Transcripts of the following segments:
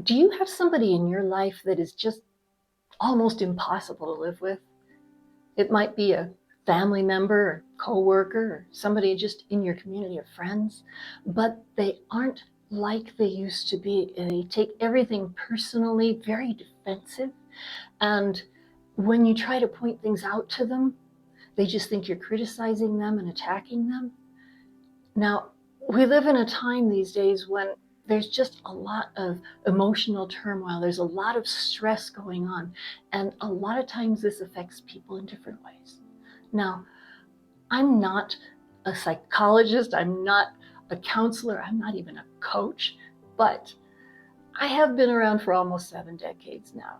Do you have somebody in your life that is just almost impossible to live with? It might be a family member or coworker or somebody just in your community of friends, but they aren't like they used to be. They take everything personally, very defensive. And when you try to point things out to them, they just think you're criticizing them and attacking them. Now, we live in a time these days when there's just a lot of emotional turmoil. There's a lot of stress going on. And a lot of times this affects people in different ways. Now, I'm not a psychologist. I'm not a counselor. I'm not even a coach. But I have been around for almost 7 decades now.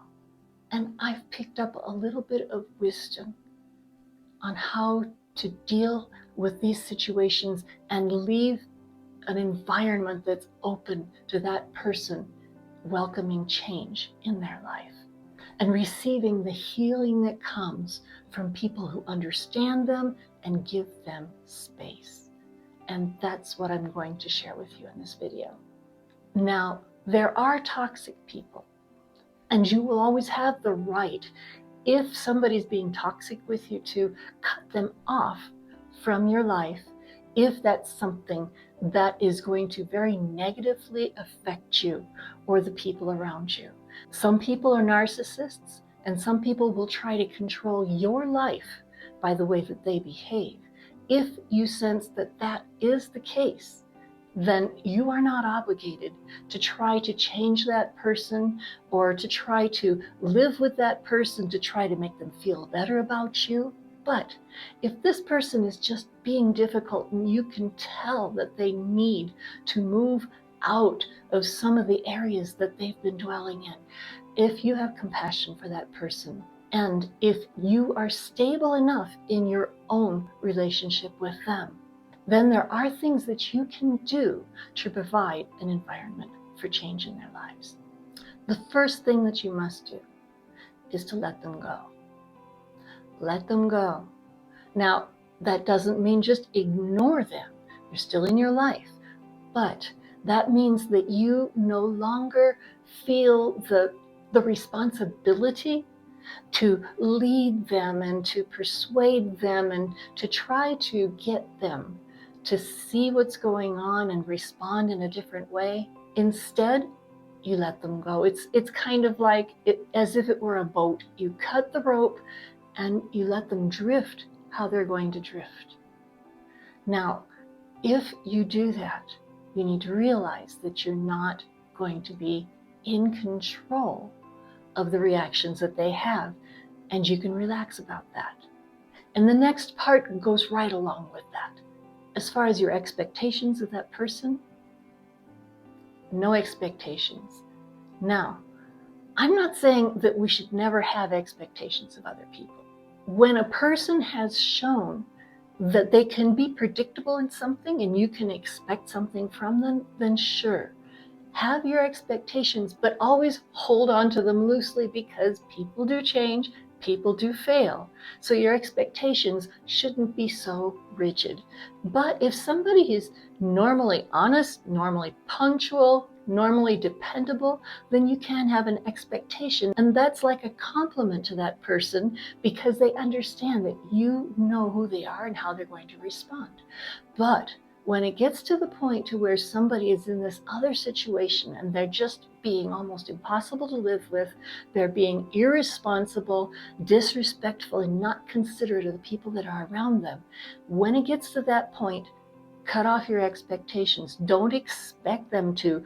And I've picked up a little bit of wisdom on how to deal with these situations and leave an environment that's open to that person welcoming change in their life and receiving the healing that comes from people who understand them and give them space. And that's what I'm going to share with you in this video. Now, there are toxic people, and you will always have the right, if somebody's being toxic with you, to cut them off from your life if that's something that is going to very negatively affect you or the people around you. Some people are narcissists, and some people will try to control your life by the way that they behave. If you sense that that is the case, then you are not obligated to try to change that person or to try to live with that person to try to make them feel better about you. But if this person is just being difficult and you can tell that they need to move out of some of the areas that they've been dwelling in, if you have compassion for that person, and if you are stable enough in your own relationship with them, then there are things that you can do to provide an environment for change in their lives. The first thing that you must do is to let them go. Let them go. Now, that doesn't mean just ignore them. They're still in your life. But that means that you no longer feel the responsibility to lead them and to persuade them and to try to get them to see what's going on and respond in a different way. Instead, you let them go. It's kind of like as if it were a boat. You cut the rope and you let them drift how they're going to drift. Now, if you do that, you need to realize that you're not going to be in control of the reactions that they have, and you can relax about that. And the next part goes right along with that. As far as your expectations of that person, no expectations. Now, I'm not saying that we should never have expectations of other people. When a person has shown that they can be predictable in something and you can expect something from them, then sure, have your expectations, but always hold on to them loosely, because people do change, people do fail. So your expectations shouldn't be so rigid. But if somebody is normally honest, normally punctual, normally dependable, then you can have an expectation. And that's like a compliment to that person, because they understand that you know who they are and how they're going to respond. But when it gets to the point to where somebody is in this other situation and they're just being almost impossible to live with, they're being irresponsible, disrespectful, and not considerate of the people that are around them, when it gets to that point, cut off your expectations. Don't expect them to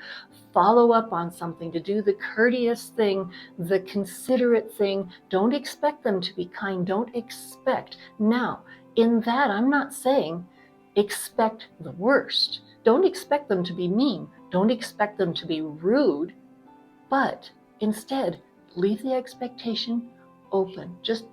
follow up on something, to do the courteous thing, the considerate thing. Don't expect them to be kind. Don't expect. Now, in that, I'm not saying expect the worst. Don't expect them to be mean. Don't expect them to be rude. But instead, leave the expectation open. Just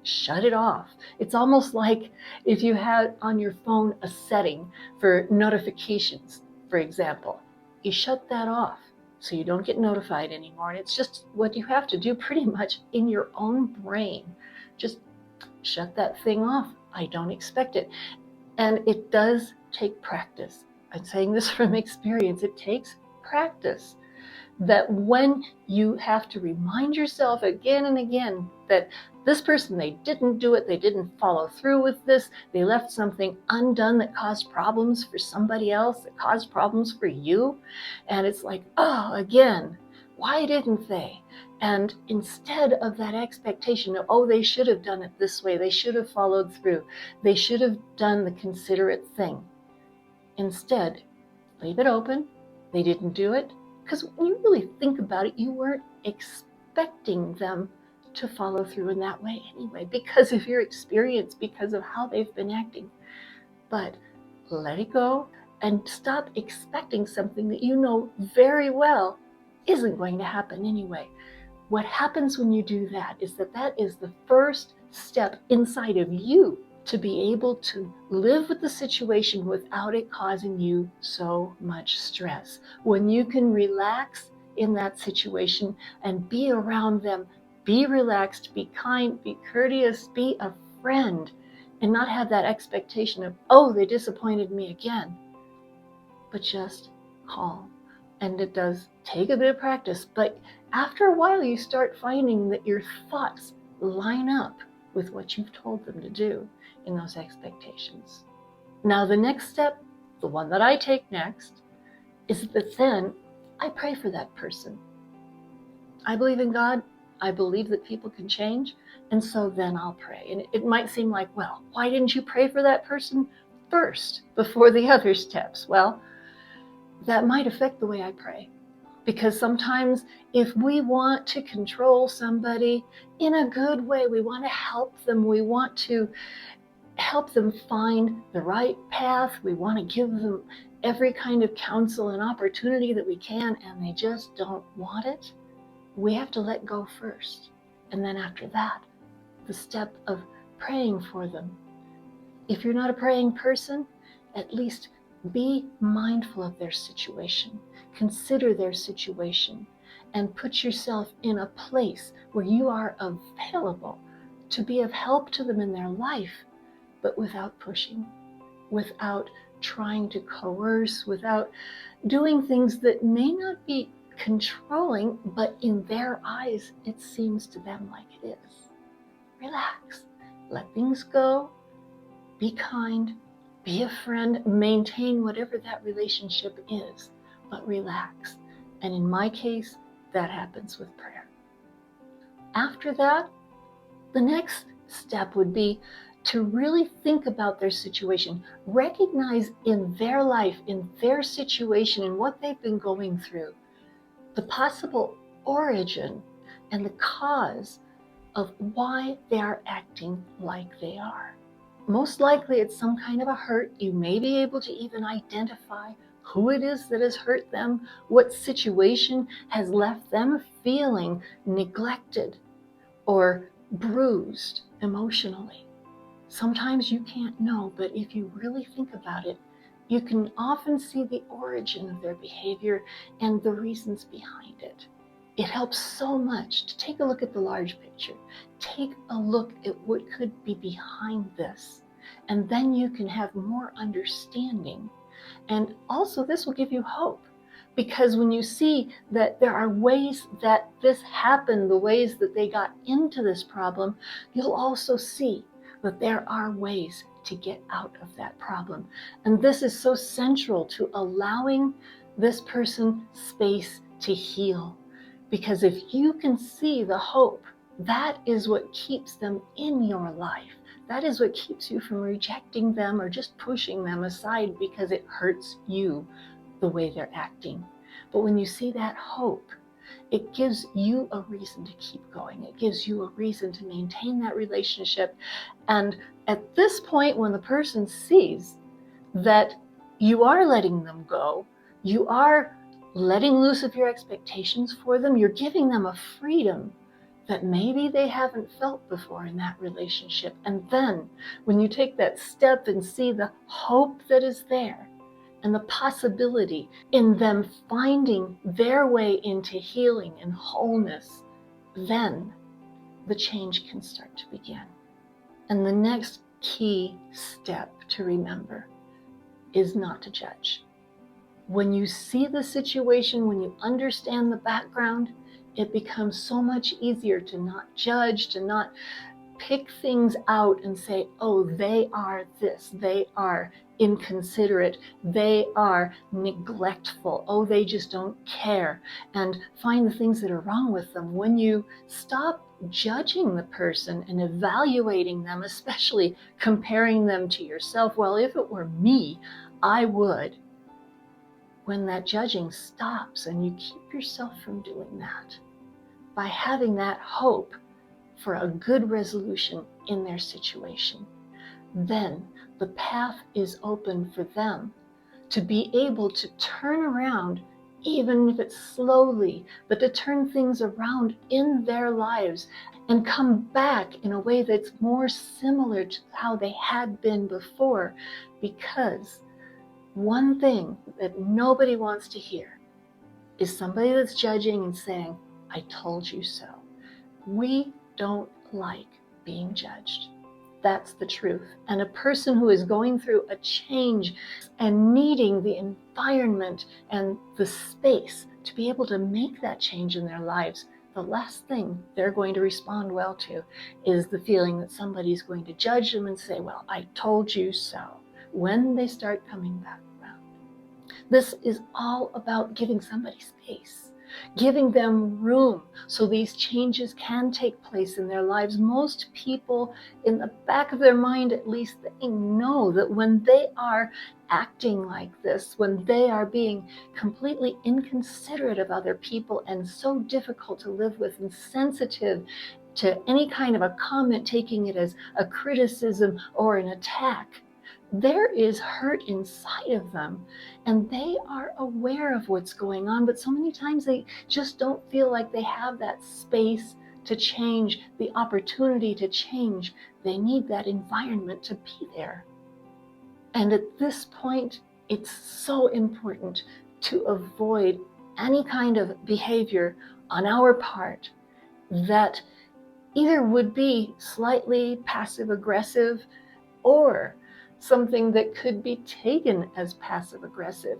shut it off. It's almost like if you had on your phone a setting for notifications, for example. You shut that off so you don't get notified anymore. And it's just what you have to do pretty much in your own brain. Just shut that thing off. I don't expect it. And it does take practice. I'm saying this from experience. It takes practice. that when you have to remind yourself again and again that this person, they didn't do it, they didn't follow through with this, they left something undone that caused problems for somebody else, that caused problems for you, and it's like, oh, again, why didn't they? And instead of that expectation of, oh, they should have done it this way, they should have followed through, they should have done the considerate thing. Instead, leave it open. They didn't do it. Because when you really think about it, you weren't expecting them to follow through in that way anyway, because of your experience, because of how they've been acting. But let it go and stop expecting something that you know very well isn't going to happen anyway. What happens when you do that is that is the first step inside of you to be able to live with the situation without it causing you so much stress. When you can relax in that situation and be around them, be relaxed, be kind, be courteous, be a friend, and not have that expectation of, oh, they disappointed me again, but just calm. And it does take a bit of practice, but after a while you start finding that your thoughts line up with what you've told them to do in those expectations. Now the next step, the one that I take next, is that then I pray for that person. I believe in God. I believe that people can change, and so then I'll pray. And it might seem like, well, why didn't you pray for that person first before the other steps? Well, that might affect the way I pray. Because sometimes if we want to control somebody in a good way, we want to help them, we want to help them find the right path, we want to give them every kind of counsel and opportunity that we can, and they just don't want it, we have to let go first. And then after that, the step of praying for them. If you're not a praying person, at least be mindful of their situation. Consider their situation and put yourself in a place where you are available to be of help to them in their life, but without pushing, without trying to coerce, without doing things that may not be controlling, but in their eyes, it seems to them like it is. Relax, let things go, be kind, be a friend, maintain whatever that relationship is, but relax. And in my case, that happens with prayer. After that, the next step would be to really think about their situation, recognize in their life, in their situation, and what they've been going through, the possible origin and the cause of why they are acting like they are. Most likely it's some kind of a hurt. You may be able to even identify who it is that has hurt them, what situation has left them feeling neglected or bruised emotionally. Sometimes you can't know, but if you really think about it, you can often see the origin of their behavior and the reasons behind it. It helps so much to take a look at the large picture. Take a look at what could be behind this, and then you can have more understanding. And also this will give you hope, because when you see that there are ways that this happened, the ways that they got into this problem, you'll also see that there are ways to get out of that problem. And this is so central to allowing this person space to heal. Because if you can see the hope, that is what keeps them in your life. That is what keeps you from rejecting them or just pushing them aside because it hurts you the way they're acting. But when you see that hope, it gives you a reason to keep going. It gives you a reason to maintain that relationship. And at this point, when the person sees that you are letting them go, you are letting loose of your expectations for them, you're giving them a freedom that maybe they haven't felt before in that relationship. And then when you take that step and see the hope that is there and the possibility in them finding their way into healing and wholeness, then the change can start to begin. And the next key step to remember is not to judge. When you see the situation, when you understand the background, it becomes so much easier to not judge, to not pick things out and say, oh, they are this, they are inconsiderate, they are neglectful, oh, they just don't care, and find the things that are wrong with them. When you stop judging the person and evaluating them, especially comparing them to yourself, well, if it were me, I would. When that judging stops and you keep yourself from doing that, by having that hope for a good resolution in their situation, then the path is open for them to be able to turn around, even if it's slowly, but to turn things around in their lives and come back in a way that's more similar to how they had been before. Because one thing that nobody wants to hear is somebody that's judging and saying, I told you so. We don't like being judged. That's the truth. And a person who is going through a change and needing the environment and the space to be able to make that change in their lives, the last thing they're going to respond well to is the feeling that somebody's going to judge them and say, well, I told you so, when they start coming back around. This is all about giving somebody space, giving them room so these changes can take place in their lives. Most people, in the back of their mind at least, they know that when they are acting like this, when they are being completely inconsiderate of other people and so difficult to live with and sensitive to any kind of a comment, taking it as a criticism or an attack, there is hurt inside of them, and they are aware of what's going on, but so many times they just don't feel like they have that space to change, the opportunity to change. They need that environment to be there. And at this point, it's so important to avoid any kind of behavior on our part that either would be slightly passive aggressive or something that could be taken as passive aggressive.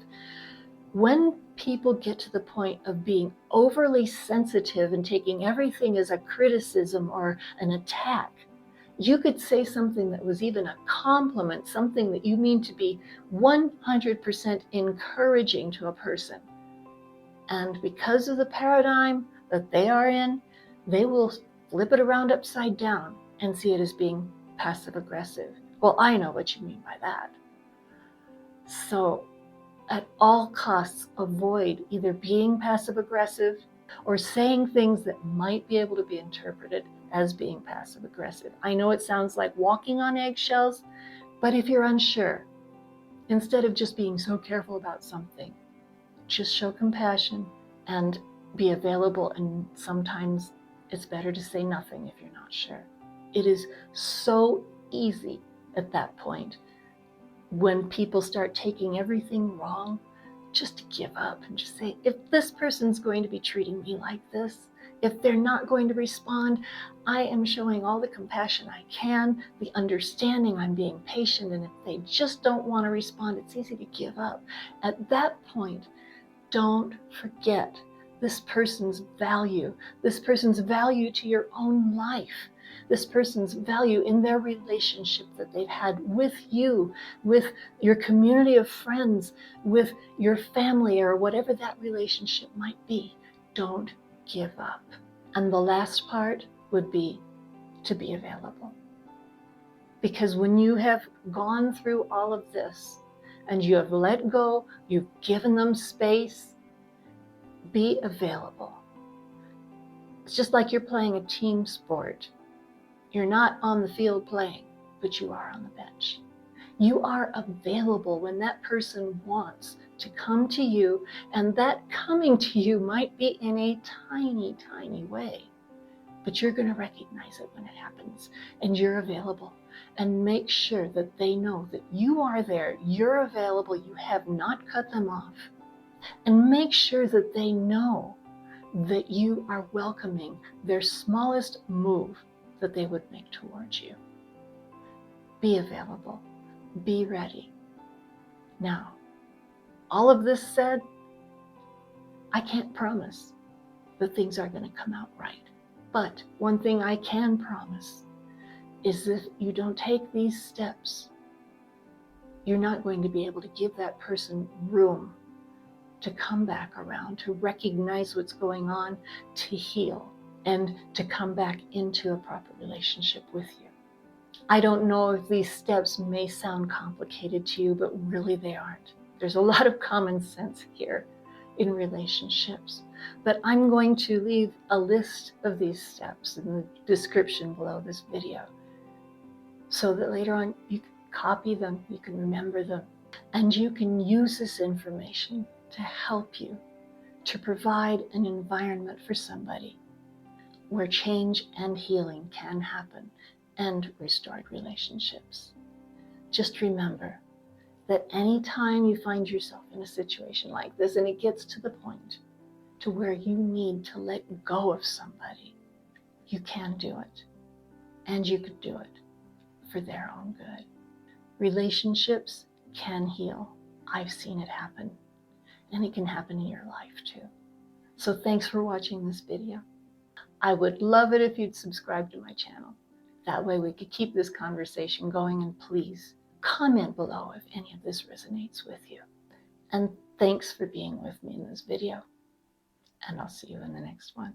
When people get to the point of being overly sensitive and taking everything as a criticism or an attack, you could say something that was even a compliment, something that you mean to be 100% encouraging to a person. And because of the paradigm that they are in, they will flip it around upside down and see it as being passive aggressive. Well, I know what you mean by that. So at all costs, avoid either being passive aggressive or saying things that might be able to be interpreted as being passive aggressive. I know it sounds like walking on eggshells, but if you're unsure, instead of just being so careful about something, just show compassion and be available. And sometimes it's better to say nothing if you're not sure. It is so easy at that point, when people start taking everything wrong, just to give up and just say, if this person's going to be treating me like this, if they're not going to respond, I am showing all the compassion I can, the understanding, I'm being patient, and if they just don't want to respond, it's easy to give up. At that point, don't forget this person's value to your own life, this person's value in their relationship that they've had with you, with your community of friends, with your family, or whatever that relationship might be. Don't give up. And the last part would be to be available. Because when you have gone through all of this and you have let go, you've given them space, be available. It's just like you're playing a team sport. You're not on the field playing, but you are on the bench. You are available when that person wants to come to you, and that coming to you might be in a tiny, tiny way, but you're going to recognize it when it happens, and you're available. And make sure that they know that you are there, you're available, you have not cut them off. And make sure that they know that you are welcoming their smallest move that they would make towards you. Be available. Be ready. Now, All of this said, I can't promise that things are going to come out right. But one thing I can promise is that if you don't take these steps, you're not going to be able to give that person room to come back around, to recognize what's going on, to heal, and to come back into a proper relationship with you. I don't know if these steps may sound complicated to you, but really they aren't. There's a lot of common sense here in relationships. But I'm going to leave a list of these steps in the description below this video so that later on you can copy them, you can remember them, and you can use this information to help you to provide an environment for somebody where change and healing can happen and restored relationships. Just remember that anytime you find yourself in a situation like this and it gets to the point to where you need to let go of somebody, you can do it, and you could do it for their own good. Relationships can heal. I've seen it happen, and it can happen in your life too. So thanks for watching this video. I would love it if you'd subscribe to my channel. That way we could keep this conversation going, and please comment below if any of this resonates with you. And thanks for being with me in this video, and I'll see you in the next one.